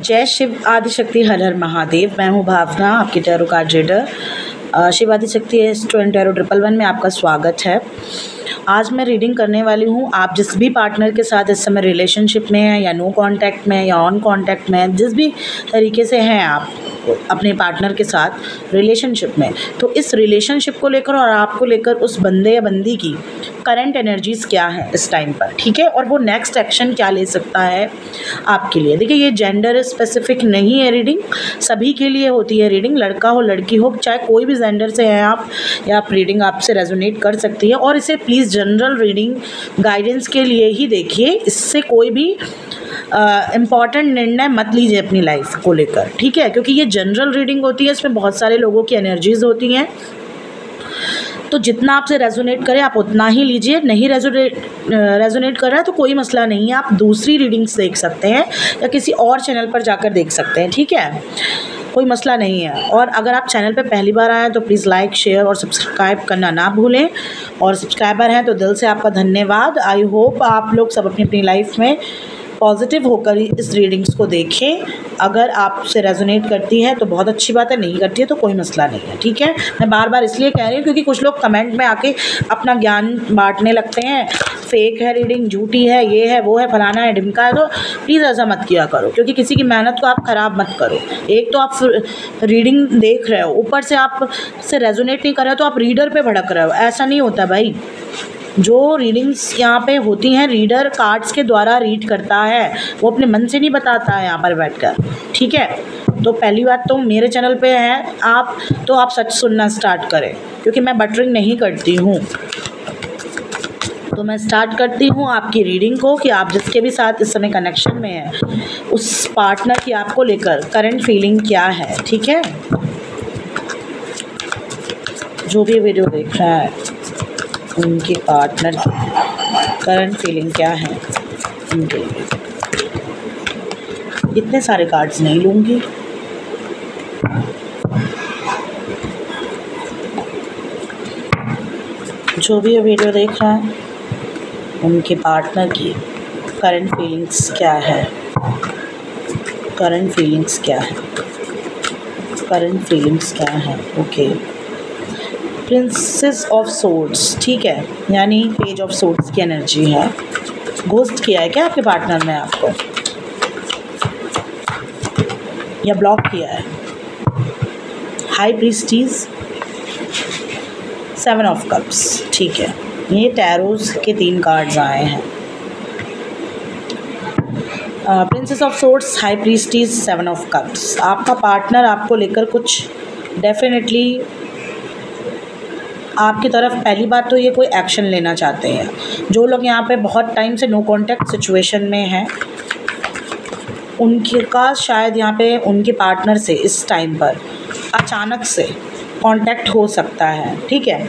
जय शिव आदिशक्ति हर हर महादेव। मैं हूँ भावना, आपकी tarot card reader. Shiv Adishakti student tarot 111 में आपका स्वागत है। आज मैं रीडिंग करने वाली हूँ। आप जिस भी पार्टनर के साथ इस समय रिलेशनशिप में हैं या नो कांटेक्ट में या ऑन कांटेक्ट में, जिस भी तरीके से हैं आप अपने पार्टनर के साथ रिलेशनशिप में, तो इस रिलेशनशिप को लेकर और आपको लेकर उस बंदे या बंदी की करंट एनर्जीज़ क्या है इस टाइम पर, ठीक है, और वो नेक्स्ट एक्शन क्या ले सकता है आपके लिए। देखिए, ये जेंडर स्पेसिफिक नहीं है रीडिंग, सभी के लिए होती है रीडिंग, लड़का हो लड़की हो, चाहे कोई भी जेंडर से हैं आप, या आप रीडिंग आपसे रेजोनेट कर सकती है। और इसे प्लीज़ जनरल रीडिंग गाइडेंस के लिए ही देखिए, इससे कोई भी इम्पॉर्टेंट निर्णय मत लीजिए अपनी लाइफ को लेकर, ठीक है, क्योंकि ये जनरल रीडिंग होती है, इसमें बहुत सारे लोगों की एनर्जीज़ होती हैं, तो जितना आपसे रेजोनेट करे आप उतना ही लीजिए। नहीं रेजोनेट कर रहा है तो कोई मसला नहीं है, आप दूसरी रीडिंग्स देख सकते हैं या किसी और चैनल पर जाकर देख सकते हैं, ठीक है, कोई मसला नहीं है। और अगर आप चैनल पे पहली बार आए हैं तो प्लीज़ लाइक, शेयर और सब्सक्राइब करना ना भूलें, और सब्सक्राइबर हैं तो दिल से आपका धन्यवाद। आई होप आप लोग सब अपनी अपनी लाइफ में पॉजिटिव होकर इस रीडिंग्स को देखें। अगर आपसे रेजोनेट करती है तो बहुत अच्छी बात है, नहीं करती है तो कोई मसला नहीं है, ठीक है। मैं बार बार इसलिए कह रही हूँ क्योंकि कुछ लोग कमेंट में आके अपना ज्ञान बांटने लगते हैं, फेक है रीडिंग, झूठी है, ये है वो है, फलाना है, ढिमका है, तो प्लीज़ ऐसा मत किया करो, क्योंकि किसी की मेहनत को आप ख़राब मत करो। एक तो आप रीडिंग देख रहे हो, ऊपर से आप से रेजोनेट नहीं कर रहे हो तो आप रीडर पे भड़क रहे हो, ऐसा नहीं होता भाई। जो रीडिंग्स यहाँ पे होती हैं, रीडर कार्ड्स के द्वारा रीड करता है, वो अपने मन से नहीं बताता है यहाँ पर बैठकर, ठीक है। तो पहली बात तो मेरे चैनल पे है आप, तो आप सच सुनना स्टार्ट करें, क्योंकि मैं बटरिंग नहीं करती हूँ। तो मैं स्टार्ट करती हूँ आपकी रीडिंग को कि आप जिसके भी साथ इस समय कनेक्शन में हैं, उस पार्टनर की आपको लेकर करंट फीलिंग क्या है, ठीक है। जो भी वीडियो देख रहा है उनके पार्टनर की करंट फीलिंग क्या है उनके लिए। इतने सारे कार्ड्स नहीं लूँगी, जो भी ये वीडियो देख रहा है उनके पार्टनर की करंट फीलिंग्स क्या है, करंट फीलिंग्स क्या है, करंट फीलिंग्स क्या है। ओके, प्रिंसेस ऑफ सोर्ड्स, ठीक है, यानी पेज ऑफ सोर्ड्स की एनर्जी है। घोस्ट किया है क्या आपके पार्टनर ने आपको, या ब्लॉक किया है। हाई प्रीस्टीज, 7 ऑफ कप्स, ठीक है, ये टैरोस के 3 कार्ड्स आए हैं। Princess of swords, high priestess, 7 of cups. आपका पार्टनर आपको लेकर कुछ डेफिनेटली आपकी तरफ, पहली बात तो ये कोई एक्शन लेना चाहते हैं। जो लोग यहाँ पे बहुत टाइम से नो कांटेक्ट सिचुएशन में हैं, उनके का शायद यहाँ पे उनके पार्टनर से इस टाइम पर अचानक से कांटेक्ट हो सकता है, ठीक है।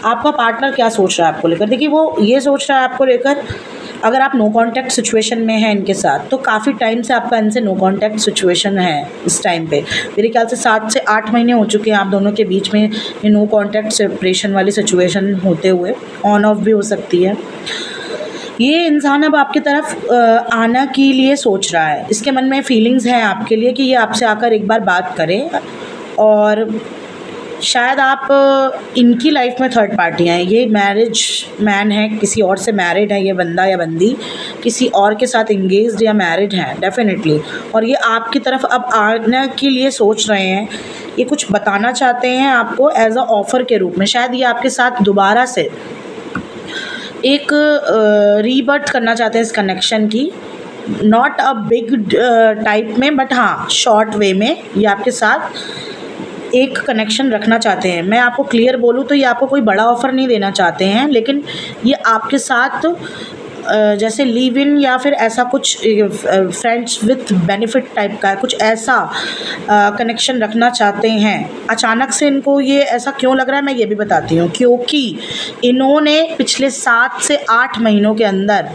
आपका पार्टनर क्या सोच रहा है आपको लेकर, देखिए वो ये सोच रहा है आपको लेकर, अगर आप नो कांटेक्ट सिचुएशन में हैं इनके साथ, तो काफ़ी टाइम से आपका इनसे नो कांटेक्ट सिचुएशन है इस टाइम पे। मेरे ख्याल से 7 से 8 महीने हो चुके हैं आप दोनों के बीच में ये नो कांटेक्ट सेपरेशन वाली सिचुएशन होते हुए, ऑन ऑफ भी हो सकती है। ये इंसान अब आपकी तरफ आना के लिए सोच रहा है, इसके मन में फीलिंग्स हैं आपके लिए कि ये आपसे आकर एक बार बात करें, और शायद आप इनकी लाइफ में थर्ड पार्टी हैं। ये मैरिज मैन है, किसी और से मैरिड है, ये बंदा या बंदी किसी और के साथ इंगेज्ड या मैरिड है डेफिनेटली, और ये आपकी तरफ अब आने के लिए सोच रहे हैं। ये कुछ बताना चाहते हैं आपको एज अ ऑफ़र के रूप में, शायद ये आपके साथ दोबारा से एक रीबर्थ करना चाहते हैं इस कनेक्शन की, नॉट अ बिग टाइप में, बट हाँ शॉर्ट वे में ये आपके साथ एक कनेक्शन रखना चाहते हैं। मैं आपको क्लियर बोलूँ तो ये आपको कोई बड़ा ऑफ़र नहीं देना चाहते हैं, लेकिन ये आपके साथ जैसे लिव इन या फिर ऐसा कुछ फ्रेंड्स विथ बेनिफिट टाइप का कुछ ऐसा कनेक्शन रखना चाहते हैं। अचानक से इनको ये ऐसा क्यों लग रहा है मैं ये भी बताती हूँ, क्योंकि इन्होंने पिछले 7 से 8 महीनों के अंदर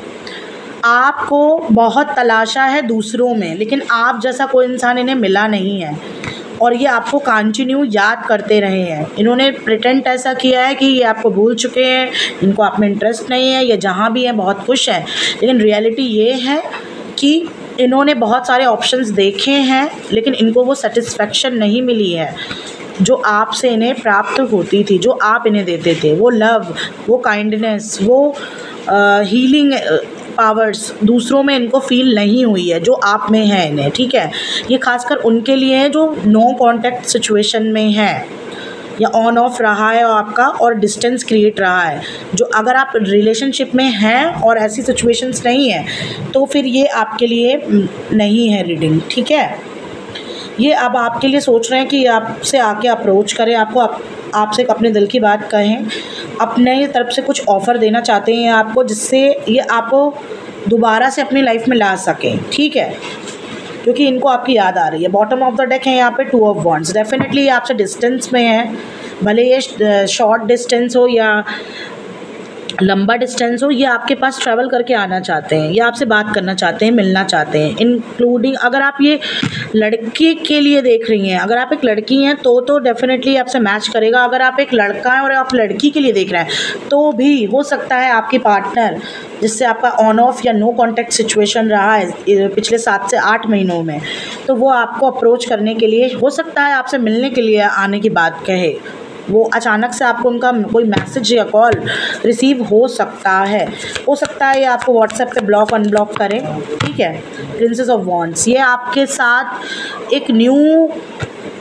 आपको बहुत तलाशा है दूसरों में, लेकिन आप जैसा कोई इंसान इन्हें मिला नहीं है, और ये आपको कंटिन्यू याद करते रहे हैं। इन्होंने प्रिटेंड ऐसा किया है कि ये आपको भूल चुके हैं, इनको आप में इंटरेस्ट नहीं है, ये जहाँ भी हैं बहुत खुश हैं, लेकिन रियलिटी ये है कि इन्होंने बहुत सारे ऑप्शंस देखे हैं, लेकिन इनको वो सेटिस्फेक्शन नहीं मिली है जो आपसे इन्हें प्राप्त होती थी, जो आप इन्हें देते थे। वो लव, वो काइंडनेस, वो हीलिंग पावर्स दूसरों में इनको फ़ील नहीं हुई है जो आप में है इन्हें, ठीक है। ये खासकर उनके लिए है जो नो कॉन्टैक्ट सिचुएशन में है या ऑन ऑफ रहा है आपका और डिस्टेंस क्रिएट रहा है। जो अगर आप रिलेशनशिप में हैं और ऐसी सिचुएशंस नहीं है तो फिर ये आपके लिए नहीं है रीडिंग, ठीक है। ये अब आपके लिए सोच रहे हैं कि आपसे आके अप्रोच करें, आपसे अपने दिल की बात कहें, अपने तरफ से कुछ ऑफ़र देना चाहते हैं आपको, जिससे ये आपको दोबारा से अपनी लाइफ में ला सकें, ठीक है, क्योंकि इनको आपकी याद आ रही है। बॉटम ऑफ द डेक है यहाँ पे 2 ऑफ वॉन्ड्स। डेफिनेटली ये आपसे डिस्टेंस में है, भले ये शॉर्ट डिस्टेंस हो या लंबा डिस्टेंस हो, ये आपके पास ट्रैवल करके आना चाहते हैं, ये आपसे बात करना चाहते हैं, मिलना चाहते हैं। इंक्लूडिंग अगर आप ये लड़की के लिए देख रही हैं, अगर आप एक लड़की हैं तो डेफिनेटली आपसे मैच करेगा। अगर आप एक लड़का हैं और आप लड़की के लिए देख रहे हैं तो भी हो सकता है आपकी पार्टनर जिससे आपका ऑन ऑफ या नो कॉन्टैक्ट सिचुएशन रहा है पिछले 7 से 8 महीनों में, तो वो आपको अप्रोच करने के लिए, हो सकता है आपसे मिलने के लिए आने की बात कहे। वो अचानक से आपको उनका कोई मैसेज या कॉल रिसीव हो सकता है। हो सकता है ये आपको व्हाट्सएप पे ब्लॉक अनब्लॉक करें, ठीक है। प्रिंसेस ऑफ वॉन्ड्स, ये आपके साथ एक न्यू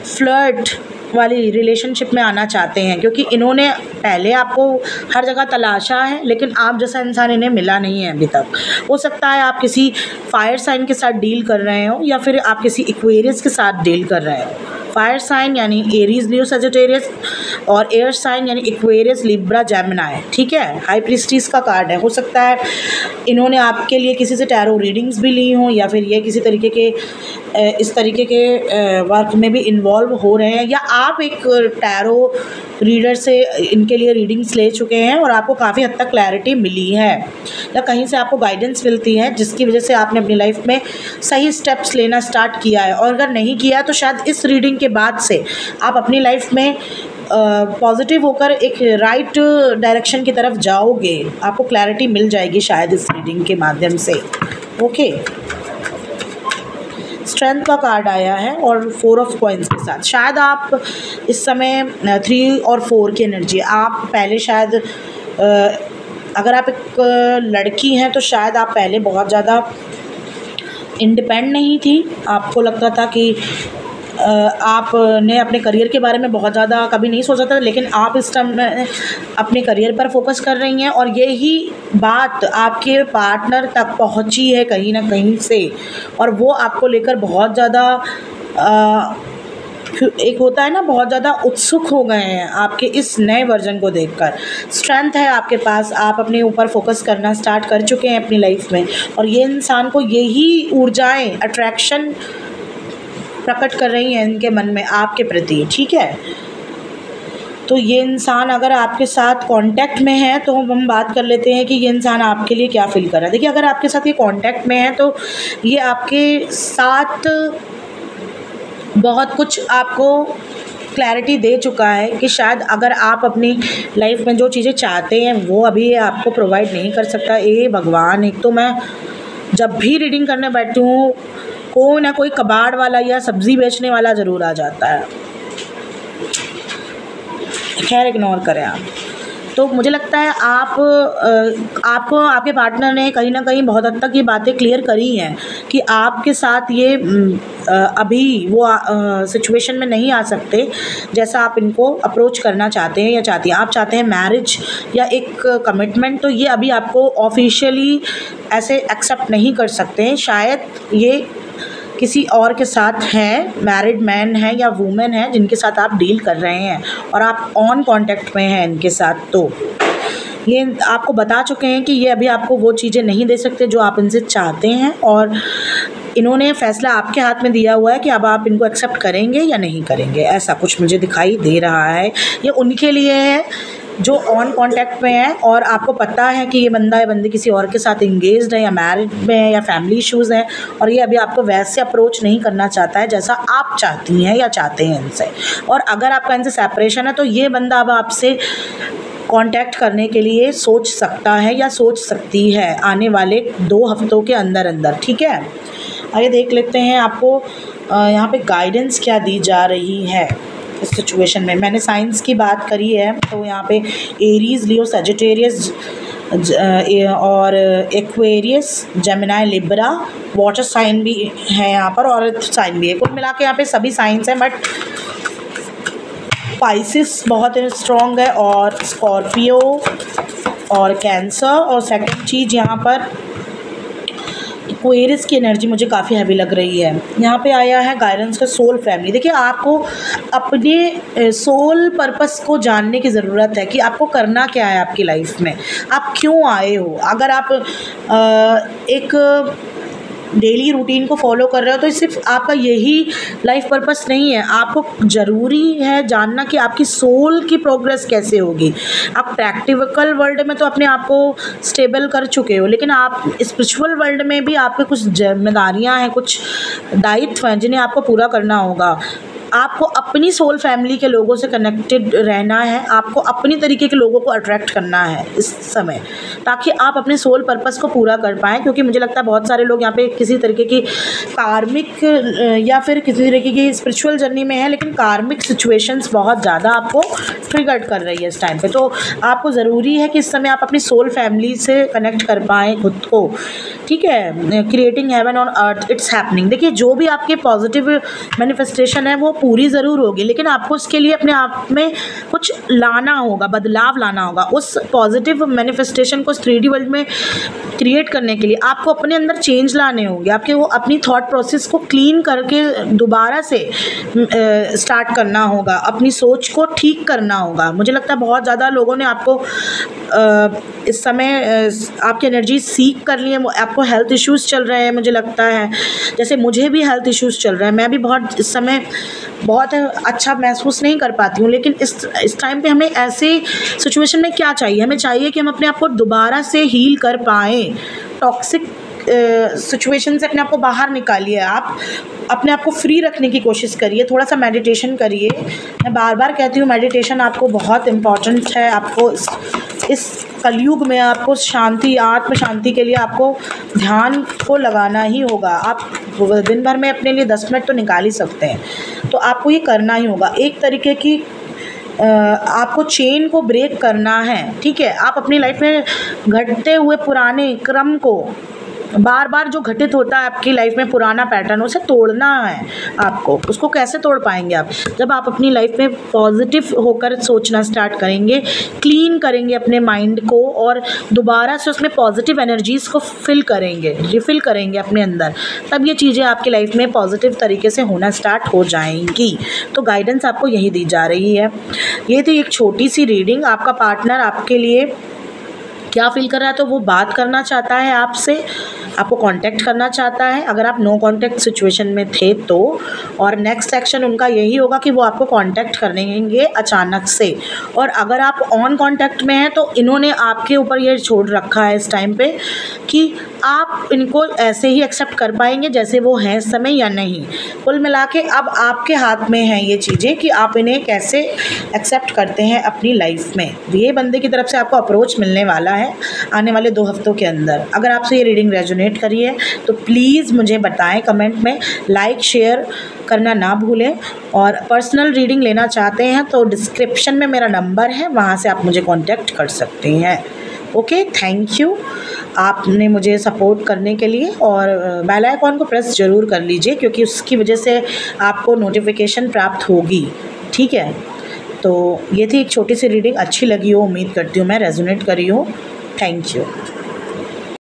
फ्लर्ट वाली रिलेशनशिप में आना चाहते हैं, क्योंकि इन्होंने पहले आपको हर जगह तलाशा है, लेकिन आप जैसा इंसान इन्हें मिला नहीं है अभी तक। हो सकता है आप किसी फायर साइन के साथ डील कर रहे हो या फिर आप किसी एक्वेरियस के साथ डील कर रहे हो। फायर साइन यानी एरीज, लियो, सजिटेरियस, और एयर साइन यानी एक्वेरियस, लिब्रा, जेमिनी, ठीक है। हाई प्रीस्टिस का कार्ड है। हो सकता है इन्होंने आपके लिए किसी से टैरो रीडिंग्स भी ली हों, या फिर ये किसी तरीके के इस तरीके के वर्क में भी इन्वॉल्व हो रहे हैं, या आप एक टैरो रीडर से इनके लिए रीडिंग्स ले चुके हैं और आपको काफ़ी हद तक क्लैरिटी मिली है, या कहीं से आपको गाइडेंस मिलती है जिसकी वजह से आपने अपनी लाइफ में सही स्टेप्स लेना स्टार्ट किया है। और अगर नहीं किया तो शायद इस रीडिंग के बाद से आप अपनी लाइफ में पॉजिटिव होकर एक राइट डायरेक्शन की तरफ जाओगे। आपको क्लैरिटी मिल जाएगी शायद इस रीडिंग के माध्यम से, ओके। स्ट्रेंथ का कार्ड आया है और 4 ऑफ कॉइन्स के साथ। शायद आप इस समय 3 और 4 की एनर्जी, आप पहले शायद अगर आप एक लड़की हैं तो शायद आप पहले बहुत ज़्यादा इंडिपेंडेंट नहीं थी। आपको लगता था कि आपने अपने करियर के बारे में बहुत ज़्यादा कभी नहीं सोचा था, लेकिन आप इस टाइम अपने करियर पर फोकस कर रही हैं और यही बात आपके पार्टनर तक पहुंची है कहीं ना कहीं से, और वो आपको लेकर बहुत ज़्यादा एक होता है ना, बहुत ज़्यादा उत्सुक हो गए हैं आपके इस नए वर्जन को देखकर। स्ट्रेंथ है आपके पास, आप अपने ऊपर फोकस करना स्टार्ट कर चुके हैं अपनी लाइफ में, और ये इंसान को यही ऊर्जाएं, अट्रैक्शन प्रकट कर रही हैं इनके मन में आपके प्रति, ठीक है। तो ये इंसान अगर आपके साथ कांटेक्ट में है तो हम बात कर लेते हैं कि ये इंसान आपके लिए क्या फील कर रहा है। देखिए, अगर आपके साथ ये कांटेक्ट में है तो ये आपके साथ बहुत कुछ आपको क्लैरिटी दे चुका है कि शायद अगर आप अपनी लाइफ में जो चीज़ें चाहते हैं वो अभी आपको प्रोवाइड नहीं कर सकता। ए भगवान, एक तो मैं जब भी रीडिंग करने बैठती हूँ कोई ना कोई कबाड़ वाला या सब्ज़ी बेचने वाला ज़रूर आ जाता है। खैर, इग्नोर करें आप। तो मुझे लगता है आपको आपके पार्टनर ने कहीं ना कहीं बहुत हद तक ये बातें क्लियर करी हैं कि आपके साथ ये अभी वो सिचुएशन में नहीं आ सकते जैसा आप इनको अप्रोच करना चाहते हैं या चाहती हैं। आप चाहते हैं मैरिज या एक कमिटमेंट, तो ये अभी आपको ऑफिशियली ऐसे एक्सेप्ट नहीं कर सकते हैं। शायद ये किसी और के साथ हैं, मैरिड मैन है या वुमेन है जिनके साथ आप डील कर रहे हैं और आप ऑन कांटेक्ट में हैं इनके साथ। तो ये आपको बता चुके हैं कि ये अभी आपको वो चीज़ें नहीं दे सकते जो आप इनसे चाहते हैं, और इन्होंने फैसला आपके हाथ में दिया हुआ है कि अब आप इनको एक्सेप्ट करेंगे या नहीं करेंगे। ऐसा कुछ मुझे दिखाई दे रहा है। ये उनके लिए है जो ऑन कांटेक्ट में है और आपको पता है कि ये बंदा या बंदी किसी और के साथ इंगेज्ड है या मैरिड में है या फैमिली इश्यूज़ हैं, और ये अभी आपको वैसे अप्रोच नहीं करना चाहता है जैसा आप चाहती हैं या चाहते हैं इनसे। और अगर आपका इनसे सेपरेशन है तो ये बंदा अब आपसे कांटेक्ट करने के लिए सोच सकता है या सोच सकती है आने वाले 2 हफ्तों के अंदर अंदर, ठीक है। आइए देख लेते हैं आपको यहाँ पे गाइडेंस क्या दी जा रही है इस सिचुएशन में। मैंने साइंस की बात करी है, तो यहाँ पे एरीज, लियो, सजिटेरियस और Aquarius, Gemini, Libra, water sign भी है यहाँ पर और अर्थ साइन भी है। कुल मिला के यहाँ पे सभी साइंस हैं, बट पाइसिस बहुत स्ट्रॉन्ग है और स्कॉर्पियो और कैंसर। और सेकंड चीज़ यहाँ पर एक्वेरियस की एनर्जी मुझे काफ़ी हैवी लग रही है। यहाँ पे आया है गाइडेंस का सोल फैमिली। देखिए, आपको अपने सोल पर्पस को जानने की ज़रूरत है कि आपको करना क्या है आपकी लाइफ में, आप क्यों आए हो। अगर आप एक डेली रूटीन को फॉलो कर रहे हो तो सिर्फ आपका यही लाइफ पर्पस नहीं है, आपको ज़रूरी है जानना कि आपकी सोल की प्रोग्रेस कैसे होगी। आप प्रैक्टिकल वर्ल्ड में तो अपने आप को स्टेबल कर चुके हो, लेकिन आप स्पिरिचुअल वर्ल्ड में भी आपके कुछ जिम्मेदारियां हैं, कुछ दायित्व हैं जिन्हें आपको पूरा करना होगा। आपको अपनी सोल फैमिली के लोगों से कनेक्टेड रहना है, आपको अपनी तरीके के लोगों को अट्रैक्ट करना है इस समय, ताकि आप अपने सोल पर्पस को पूरा कर पाएँ। क्योंकि मुझे लगता है बहुत सारे लोग यहाँ पे किसी तरीके की कार्मिक या फिर किसी तरीके की स्पिरिचुअल जर्नी में है, लेकिन कार्मिक सिचुएशंस बहुत ज़्यादा आपको ट्रिगर्ड कर रही है इस टाइम पे। तो आपको ज़रूरी है कि इस समय आप अपनी सोल फैमिली से कनेक्ट कर पाएँ खुद को, ठीक है। Creating heaven on earth, it's happening. देखिए, जो भी आपके पॉजिटिव मैनिफेस्टेशन है वो पूरी ज़रूर होगी, लेकिन आपको उसके लिए अपने आप में कुछ लाना होगा, बदलाव लाना होगा। उस पॉजिटिव मैनिफेस्टेशन को 3D वर्ल्ड में क्रिएट करने के लिए आपको अपने अंदर चेंज लाने होंगे। आपके वो अपनी थॉट प्रोसेस को क्लीन करके दोबारा से स्टार्ट करना होगा, अपनी सोच को ठीक करना होगा। मुझे लगता है बहुत ज़्यादा लोगों ने आपको इस समय आपकी एनर्जी सीख कर ली है। आपको हेल्थ इश्यूज़ चल रहे हैं, मुझे लगता है जैसे मुझे भी हेल्थ इश्यूज़ चल रहे हैं। मैं भी बहुत इस समय बहुत अच्छा महसूस नहीं कर पाती हूँ, लेकिन इस टाइम पे हमें ऐसे सिचुएशन में क्या चाहिए, हमें चाहिए कि हम अपने आप को दोबारा से हील कर पाएँ। टॉक्सिक सिचुएशन से अपने आप को बाहर निकालिए, आप अपने आप को फ्री रखने की कोशिश करिए, थोड़ा सा मेडिटेशन करिए। मैं बार बार कहती हूँ मेडिटेशन आपको बहुत इम्पॉर्टेंट है। आपको इस कलयुग में आपको शांति, आत्म शांति के लिए आपको ध्यान को लगाना ही होगा। आप दिन भर में अपने लिए 10 मिनट तो निकाल ही सकते हैं, तो आपको ये करना ही होगा। एक तरीके की आपको चेन को ब्रेक करना है, ठीक है। आप अपनी लाइफ में घटते हुए पुराने क्रम को, बार बार जो घटित होता है आपकी लाइफ में पुराना पैटर्न, उसे तोड़ना है आपको। उसको कैसे तोड़ पाएंगे आप? जब आप अपनी लाइफ में पॉजिटिव होकर सोचना स्टार्ट करेंगे, क्लीन करेंगे अपने माइंड को और दोबारा से उसमें पॉजिटिव एनर्जीज़ को फिल करेंगे, रिफ़िल करेंगे अपने अंदर, तब ये चीज़ें आपकी लाइफ में पॉजिटिव तरीके से होना स्टार्ट हो जाएंगी। तो गाइडेंस आपको यही दी जा रही है। ये थी एक छोटी सी रीडिंग। आपका पार्टनर आपके लिए क्या फील कर रहा है, तो वो बात करना चाहता है आपसे, आपको कांटेक्ट करना चाहता है। अगर आप नो कांटेक्ट सिचुएशन में थे तो, और नेक्स्ट एक्शन उनका यही होगा कि वो आपको कांटेक्ट करेंगे अचानक से। और अगर आप ऑन कांटेक्ट में हैं तो इन्होंने आपके ऊपर ये छोड़ रखा है इस टाइम पे कि आप इनको ऐसे ही एक्सेप्ट कर पाएंगे जैसे वो हैं इस समय या नहीं। कुल मिला के अब आपके हाथ में हैं ये चीज़ें कि आप इन्हें कैसे एक्सेप्ट करते हैं अपनी लाइफ में। ये बंदे की तरफ से आपको अप्रोच मिलने वाला है आने वाले 2 हफ्तों के अंदर। अगर आपसे ये रीडिंग रेजोनेट करी है तो प्लीज़ मुझे बताएं कमेंट में, लाइक शेयर करना ना भूलें। और पर्सनल रीडिंग लेना चाहते हैं तो डिस्क्रिप्शन में मेरा नंबर है, वहाँ से आप मुझे कांटेक्ट कर सकते हैं। ओके, थैंक यू आपने मुझे सपोर्ट करने के लिए। और बेल आइकॉन को प्रेस ज़रूर कर लीजिए, क्योंकि उसकी वजह से आपको नोटिफिकेशन प्राप्त होगी, ठीक है। तो ये थी एक छोटी सी रीडिंग, अच्छी लगी हो, उम्मीद करती हूँ मैं रेजोनेट करी हो। Thank you.